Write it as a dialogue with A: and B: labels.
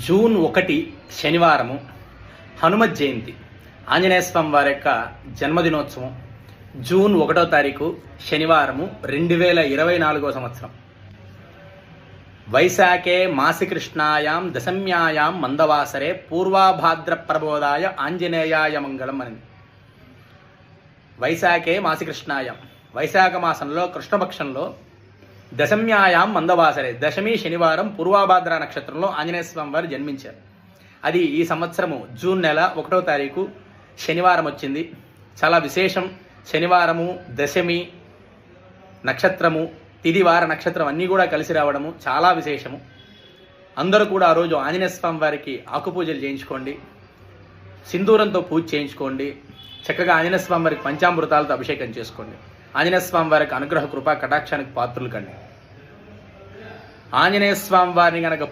A: June 1 శనివారము హనుమత్ జయంతి, ఆంజనేయ స్వామి వారి యొక్క జన్మదినోత్సవం. జూన్ 1వ తారీఖు శనివారము 2024వ సంవత్సరం. వైశాఖే మాసికృష్ణాయాం దశమ్యాయాం మందవాసరే పూర్వాభాద్ర ప్రబోధాయ ఆంజనేయాయ మంగళం అని. వైశాఖే మాసికృష్ణాయాం, వైశాఖ మాసంలో కృష్ణపక్షంలో దశమ్యాయాం మందవాసరే, దశమి శనివారం పూర్వాభాద్ర నక్షత్రంలో ఆంజనేయ స్వామి వారు జన్మించారు. అది ఈ సంవత్సరము జూన్ నెల 1వ తారీఖు శనివారం వచ్చింది. చాలా విశేషం. శనివారము, దశమి నక్షత్రము, తిది వార నక్షత్రం అన్నీ కూడా కలిసి రావడము చాలా విశేషము. అందరూ కూడా ఆ రోజు ఆంజనేయ స్వామి వారికి ఆకుపూజలు చేయించుకోండి, సింధూరంతో పూజ చేయించుకోండి, చక్కగా ఆంజనేయ స్వామి వారికి పంచామృతాలతో అభిషేకం చేసుకోండి. ఆంజనేయ స్వామి వారికి అనుగ్రహ కృపా కటాక్షానికి పాత్రులు కండి. ఆంజనేయ స్వామి వారిని గనక